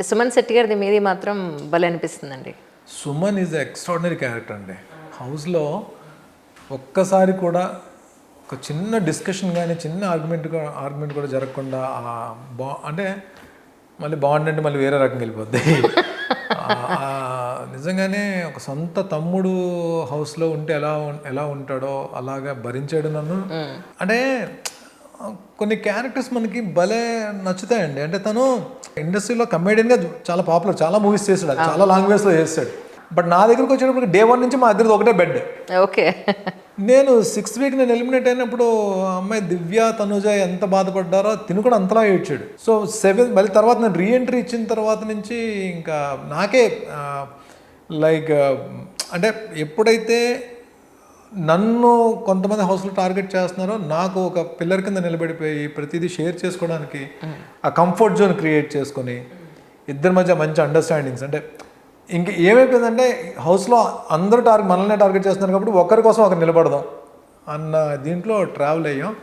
సుమన్ శెట్టి గారిది మీది మాత్రం భలే అనిపిస్తుందండి. సుమన్ ఈజ్ ఎక్స్ట్రాడినరీ క్యారెక్టర్ అండి. హౌస్లో ఒక్కసారి కూడా ఒక చిన్న డిస్కషన్ కానీ చిన్న ఆర్గ్యుమెంట్ కూడా జరగకుండా అంటే మళ్ళీ బాండ్ అంటే మళ్ళీ వేరే రకంగా వెళ్ళిపోద్ది. నిజంగానే ఒక సొంత తమ్ముడు హౌస్లో ఉంటే ఎలా ఉంటాడో అలాగా భరించాడు నన్ను. అంటే కొన్ని క్యారెక్టర్స్ మనకి భలే నచ్చుతాయండి. అంటే తను ఇండస్ట్రీలో కమెడియన్గా చాలా పాపులర్, చాలా మూవీస్ చేశాడు, చాలా లాంగ్వేజ్లో చేస్తాడు. బట్ నా దగ్గరకు వచ్చేటప్పుడు డే 1 నుంచి మా ఇద్దరిది ఒకటే బెడ్. ఓకే. నేను 6th వీక్ నేను ఎలిమినేట్ అయినప్పుడు అమ్మాయి దివ్య తనుజ ఎంత బాధపడ్డారో తిను కూడా అంతలా ఏడ్చాడు. సో 7 మళ్ళీ తర్వాత నేను రీఎంట్రీ ఇచ్చిన తర్వాత నుంచి ఇంకా నాకే లైక్ అంటే ఎప్పుడైతే నన్ను కొంతమంది హౌస్లో టార్గెట్ చేస్తున్నారో నాకు ఒక పిల్లర్ కింద నిలబడిపోయి ప్రతిదీ షేర్ చేసుకోవడానికి ఆ కంఫర్ట్ జోన్ క్రియేట్ చేసుకొని ఇద్దరి మధ్య మంచి అండర్స్టాండింగ్స్. అంటే ఇంక ఏమైపోయిందంటే హౌస్లో అందరూ మనల్నే టార్గెట్ చేస్తున్నారు కాబట్టి ఒకరి కోసం ఒకరు నిలబడదాం అన్న దీంట్లో ట్రావెల్ అయ్యాం.